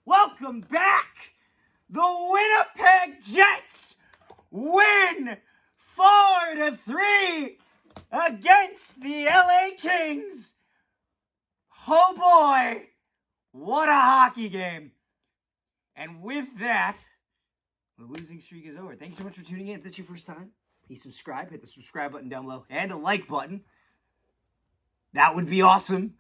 Welcome back! The Winnipeg Jets win 4-3 against the LA-Kings. Oh boy, what a hockey game. And with that, the losing streak is over. Thanks so much for tuning in. If this is your first time, please subscribe. Hit the subscribe button down below and a like button. That would be awesome.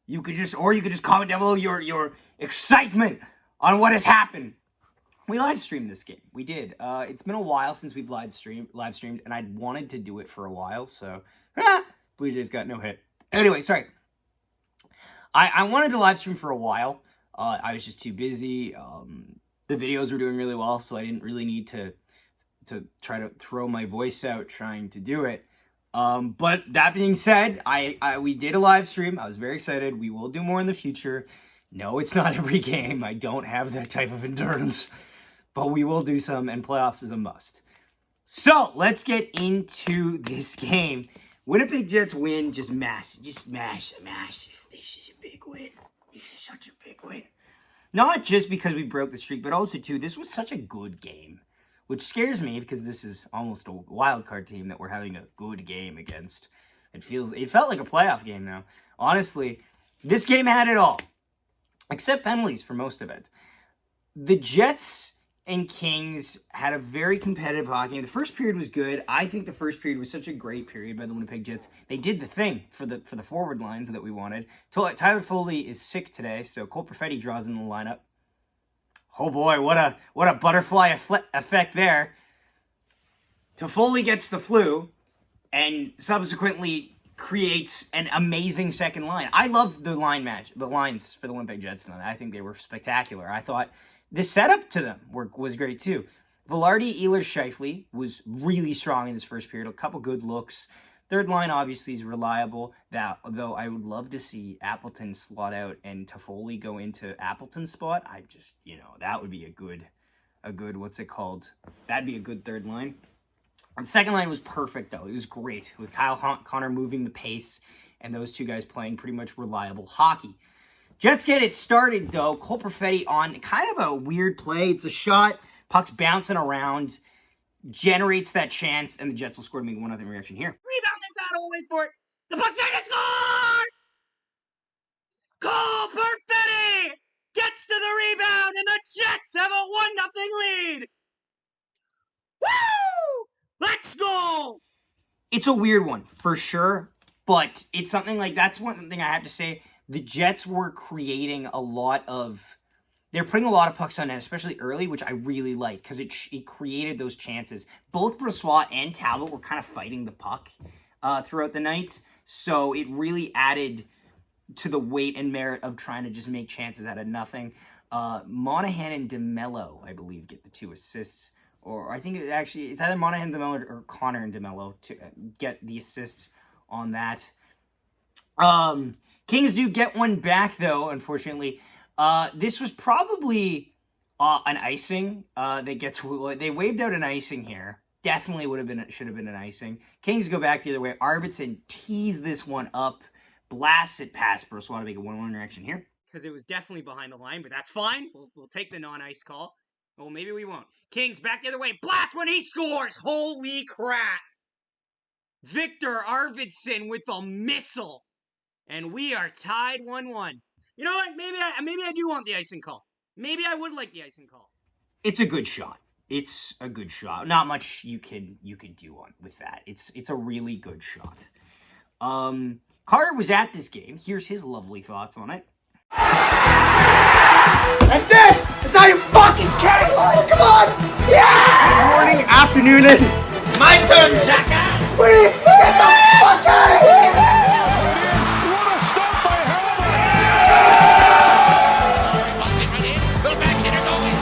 You could just comment down below your excitement on what has happened. We live streamed this game. We did. It's been a while since we've live streamed, and I'd wanted to do it for a while, so Blue Jays got no hit. Anyway, sorry. I wanted to live stream for a while. I was just too busy. The videos were doing really well, so I didn't really need to try to throw my voice out trying to do it. But that being said, we did a live stream. I was very excited. We will do more in the future. No, it's not every game. I don't have that type of endurance, but we will do some, and playoffs is a must. So let's get into this game. Winnipeg Jets win, just massive. This is a big win. This is such a big win. Not just because we broke the streak, but also too, this was such a good game. Which scares me because this is almost a wild card team that we're having a good game against. It felt like a playoff game now. Honestly, this game had it all. Except penalties for most of it. The Jets and Kings had a very competitive hockey game. The first period was good. I think the first period was such a great period by the Winnipeg Jets. They did the thing for the forward lines that we wanted. Tyler Foley is sick today, so Cole Perfetti draws in the lineup. Oh boy, what a butterfly effect there. Toffoli gets the flu and subsequently creates an amazing second line. I love the lines for the Winnipeg Jets tonight. I think they were spectacular. I thought the setup to them was great too. Velarde, Ehlers, Scheifele was really strong in this first period. A couple good looks. Third line obviously is reliable. Though I would love to see Appleton slot out and Toffoli go into Appleton's spot. That would be a good what's it called? That'd be a good third line. And the second line was perfect though. It was great with Kyle Connor moving the pace and those two guys playing pretty much reliable hockey. Jets get it started though. Cole Perfetti on kind of a weird play. It's a shot. Puck's bouncing around. Generates that chance, and the Jets will score to make 1-0 reaction here. Rebounding battle, wait for it. The puck's in, it's scored! Cole Perfetti gets to the rebound, and the Jets have a 1-0 lead. Woo! Let's go! It's a weird one, for sure, but it's something like, that's one thing I have to say. The Jets were creating a lot of... They're putting a lot of pucks on net, especially early, which I really like, because it created those chances. Both Brossoit and Talbot were kind of fighting the puck throughout the night, so it really added to the weight and merit of trying to just make chances out of nothing. Monahan and DeMello, I believe, get the 2 assists, or I think it's either Monahan, DeMello, or Connor and DeMello to get the assists on that. Kings do get one back, though, unfortunately. This was probably an icing. They waved out an icing here. Definitely should have been an icing. Kings go back the other way. Arvidsson tees this one up, blasts it past Brossoit to make a 1-1 reaction here. Because it was definitely behind the line, but that's fine. We'll take the non-ice call. Well, maybe we won't. Kings back the other way. Blast when he scores. Holy crap! Victor Arvidsson with a missile, and we are tied 1-1. You know what? Maybe I do want the icing call. Maybe I would like the icing call. It's a good shot. It's a good shot. Not much you could do with that. It's a really good shot. Carter was at this game. Here's his lovely thoughts on it. And this is how you fucking carry on. Come on. Yeah. Good morning, afternoon, and My turn, jackass! sweet. Get the fuck out of here. What a stop by Little back hitter going.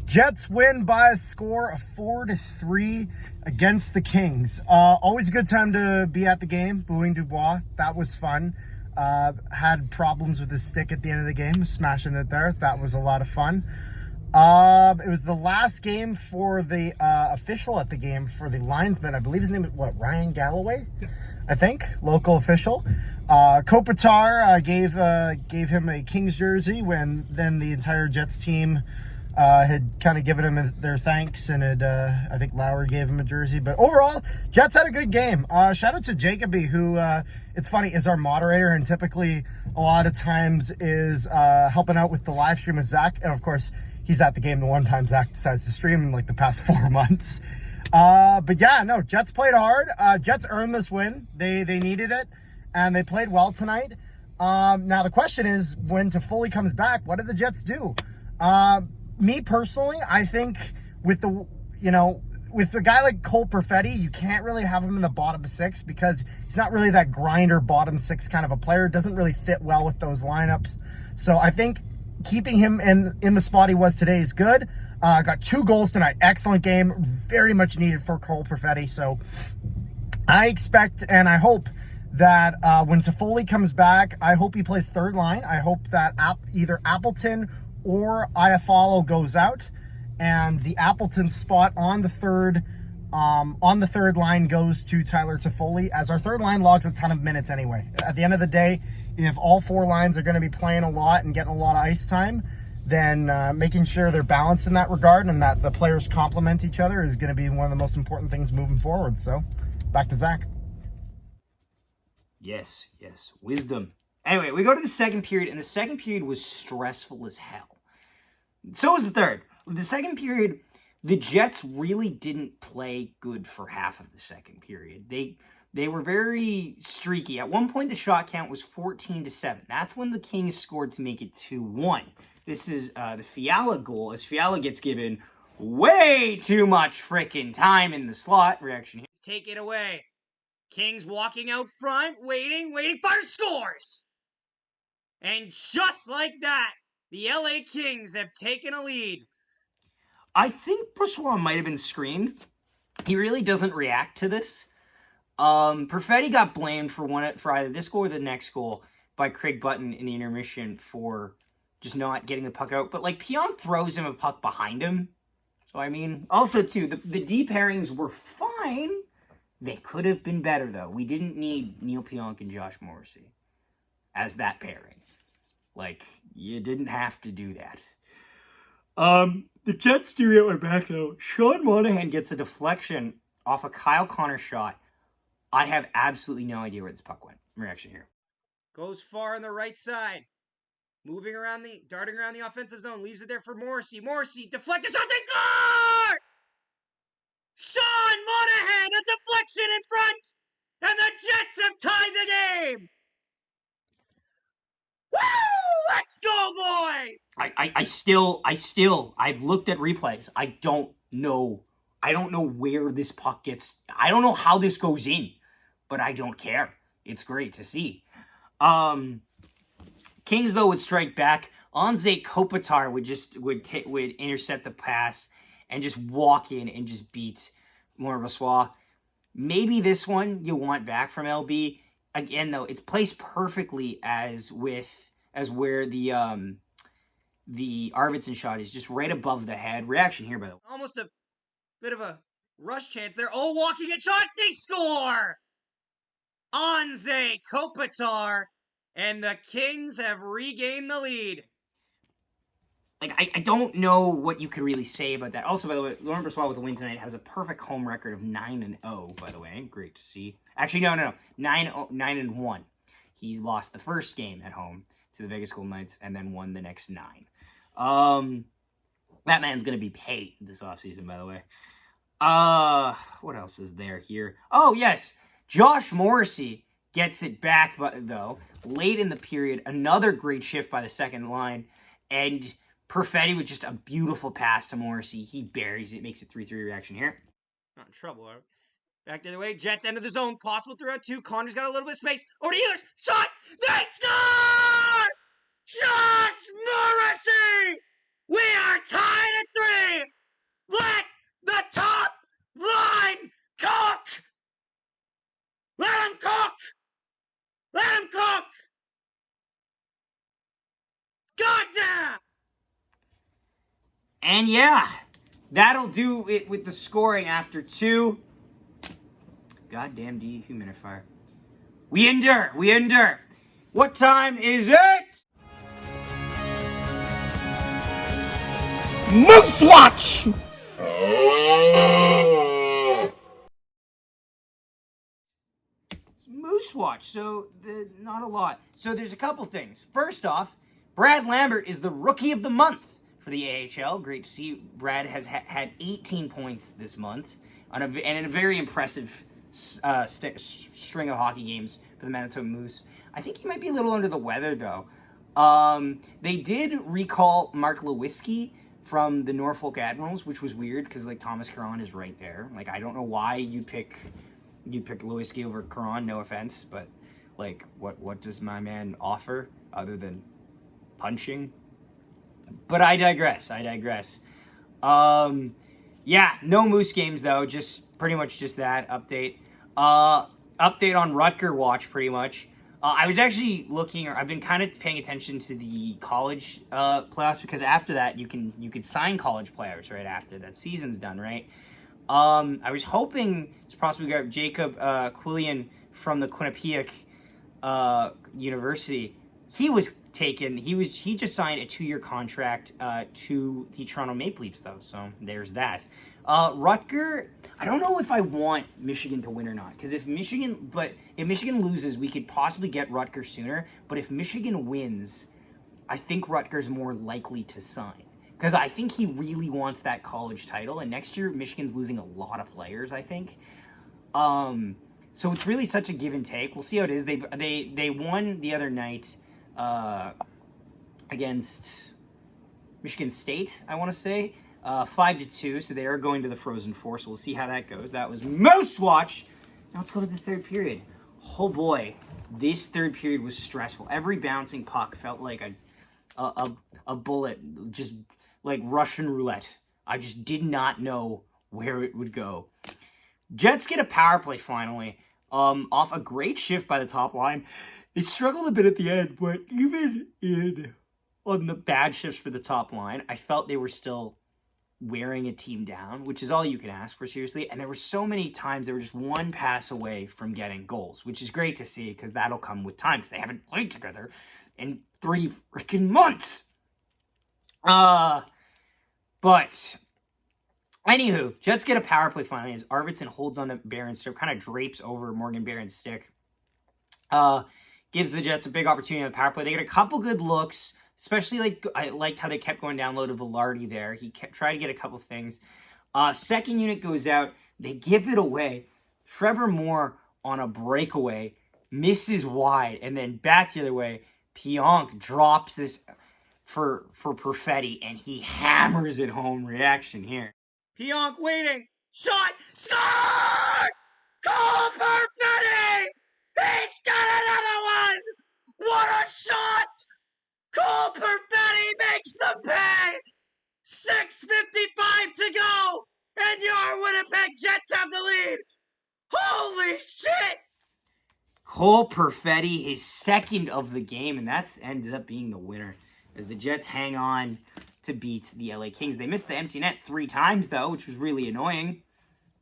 Jets win by a score of 4-3 against the Kings. Always a good time to be at the game, booing Dubois. That was fun. Had problems with his stick at the end of the game, smashing it there. That was a lot of fun. It was the last game for the official at the game for the linesman. I believe his name is, Ryan Galloway? Yeah. I think, local official. Kopitar gave him a Kings jersey when then the entire Jets team had kind of given him their thanks, and I think Lauer gave him a jersey. But overall, Jets had a good game. Shout out to Jacoby, who, it's funny, is our moderator and typically a lot of times is helping out with the live stream with Zach. And of course, he's at the game the one time Zach decides to stream in like the past 4 months. But yeah, no, Jets played hard. Jets earned this win. They needed it, and they played well tonight. Now the question is, when Toffoli comes back, what do the Jets do? Me personally, I think with a guy like Cole Perfetti, you can't really have him in the bottom 6 because he's not really that grinder bottom 6 kind of a player. Doesn't really fit well with those lineups. So I think keeping him in the spot he was today is good. Got 2 goals tonight. Excellent game. Very much needed for Cole Perfetti. So I expect and I hope that when Toffoli comes back, I hope he plays third line. I hope that either Appleton or Iafallo goes out, and the Appleton spot on the third line goes to Tyler Toffoli, as our third line logs a ton of minutes anyway. At the end of the day, if all 4 lines are going to be playing a lot and getting a lot of ice time, then making sure they're balanced in that regard and that the players complement each other is going to be one of the most important things moving forward. So, back to Zach. Yes, wisdom. Anyway, we go to the second period, and the second period was stressful as hell. So was the third. The second period, the Jets really didn't play good for half of the second period. They were very streaky. At one point, the shot count was 14-7. That's when the Kings scored to make it 2-1. This is the Fiala goal, as Fiala gets given way too much frickin' time in the slot. Reaction here. Take it away. Kings walking out front, waiting, fire, scores! And just like that, the LA Kings have taken a lead. I think Brossoit might have been screened. He really doesn't react to this. Perfetti got blamed for either this goal or the next goal by Craig Button in the intermission for just not getting the puck out. But, like, Pionk throws him a puck behind him. So, I mean, also, too, the D pairings were fine. They could have been better, though. We didn't need Neil Pionk and Josh Morrissey as that pairing. Like, you didn't have to do that. The Jets do get one back, though. Sean Monahan gets a deflection off a Kyle Connor shot. I have absolutely no idea where this puck went. Reaction here. Goes far on the right side. Darting around the offensive zone. Leaves it there for Morrissey. Morrissey, deflected shot, they score! Sean Monahan, a deflection in front! And the Jets have tied the game! Woo! Let's go, boys! I've looked at replays. I don't know where this puck gets. I don't know how this goes in, but I don't care. It's great to see. Kings, though, would strike back. Anze Kopitar would intercept the pass and just walk in and just beat Laurent Brossoit. Maybe this one you want back from LB. Again, though, it's placed perfectly as where the Arvidsson shot is, just right above the head. Reaction here, by the way. Almost a bit of a rush chance there. Oh, walking it shot, they score! Anze Kopitar, and the Kings have regained the lead. Like, I don't know what you could really say about that. Also, by the way, Laurent Brossoit with a win tonight has a perfect home record of 9-0, by the way. Great to see. Actually, no. 9-1. He lost the first game at home to the Vegas Golden Knights and then won the next 9. That man's going to be paid this offseason, by the way. What else is there here? Oh, yes. Josh Morrissey gets it back, though, late in the period. Another great shift by the second line. And Perfetti with just a beautiful pass to Morrissey. He buries it, makes it 3-3 reaction here. Not in trouble, are we? Back the other way. Jets enter the zone. Possible throughout two. Connor's got a little bit of space. Over to Ehlers. Shot! They score! Josh Morrissey! We are tied at 3! Let the top line cook! Let him cook! Let him cook! Goddamn! And yeah, that'll do it with the scoring after 2. Goddamn dehumidifier. We endure. We endure. What time is it? Moose Watch! It's Moose Watch, so not a lot. So there's a couple things. First off, Brad Lambert is the Rookie of the Month for the AHL. Great to see. Brad has had 18 points this month and in a very impressive string of hockey games for the Manitoba Moose. I think he might be a little under the weather, though. They did recall Mark Lewinsky from the Norfolk Admirals, which was weird because like Thomas Caron is right there. Like I don't know why you pick Lewinsky over Caron. No offense, but like what does my man offer other than punching? But I digress. Yeah, no Moose games though. Just pretty much just that update. Update on Rutger Watch pretty much. I was actually looking, or I've been kind of paying attention to the college playoffs because after that you can sign college players right after that season's done, right? I was hoping to possibly grab Jacob Quillian from the Quinnipiac University. He was taken. He just signed a 2-year contract to the Toronto Maple Leafs though, so there's that. Rutger, I don't know if I want Michigan to win or not, because if Michigan loses, we could possibly get Rutger sooner, but if Michigan wins, I think Rutger's more likely to sign, because I think he really wants that college title, and next year Michigan's losing a lot of players, I think. So it's really such a give and take. We'll see how it is. They won the other night against Michigan State, I want to say. 5-2, so they are going to the Frozen Four, so we'll see how that goes. That was Moose Watch. Now let's go to the third period. Oh boy, this third period was stressful. Every bouncing puck felt like a bullet, just like Russian roulette. I just did not know where it would go. Jets get a power play finally, off a great shift by the top line. They struggled a bit at the end, but even on the bad shifts for the top line, I felt they were still wearing a team down, which is all you can ask for, seriously. And there were so many times they were just one pass away from getting goals, which is great to see because that'll come with time because they haven't played together in 3 freaking months. But anywho, Jets get a power play finally as Arvidsson holds on to Barron's stroke, kind of drapes over Morgan Barron's stick. Gives the Jets a big opportunity on the power play. They get a couple good looks. Especially, I liked how they kept going down low to Velarde there. He kept trying to get a couple things. Second unit goes out. They give it away. Trevor Moore on a breakaway misses wide. And then back the other way, Pionk drops this for Perfetti. And he hammers it home. Reaction here. Pionk waiting. Shot. Score! Cole Perfetti! He's got another one! What a shot! Cole Perfetti makes the pay! 6:55 to go! And your Winnipeg Jets have the lead! Holy shit! Cole Perfetti, his second of the game, and that's ended up being the winner as the Jets hang on to beat the LA Kings. They missed the empty net 3 times, though, which was really annoying.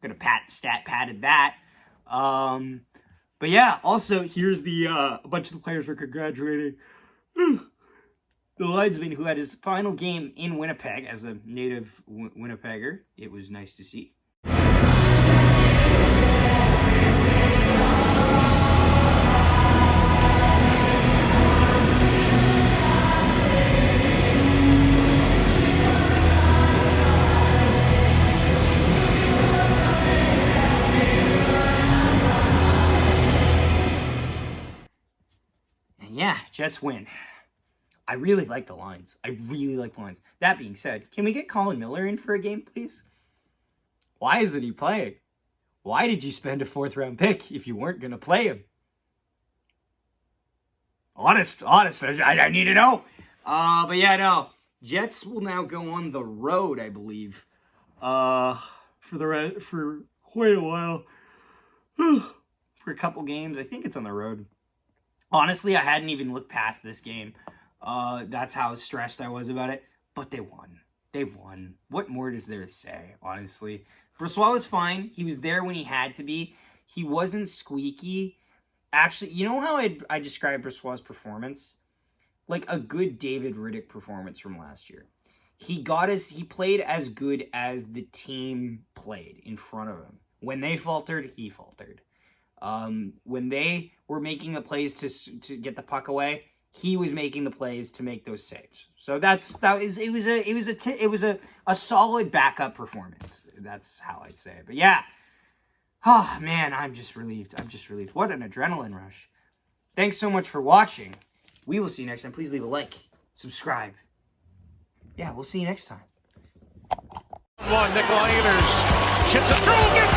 Could have stat padded that. But yeah, also, here's the a bunch of the players were congratulating the linesman who had his final game in Winnipeg as a native Winnipegger. It was nice to see. Jets win. I really like the lines. I really like the lines. That being said, can we get Colin Miller in for a game, please? Why isn't he playing? Why did you spend a 4th-round pick if you weren't going to play him? Honest, I need to know. But yeah, no. Jets will now go on the road, I believe, for quite a while. For a couple games. I think it's on the road. Honestly, I hadn't even looked past this game. That's how stressed I was about it. But they won. They won. What more is there to say, honestly? Brossoit was fine. He was there when he had to be. He wasn't squeaky. Actually, you know how I described Brossoit's performance? Like a good David Riddick performance from last year. He played as good as the team played in front of him. When they faltered, he faltered. When they were making the plays to get the puck away, he was making the plays to make those saves. So it was a solid backup performance. That's how I'd say it. But yeah. Oh man, I'm just relieved. What an adrenaline rush. Thanks so much for watching. We will see you next time. Please leave a like, subscribe. Yeah, we'll see you next time. One, Nikolai Ehlers chips it through, gets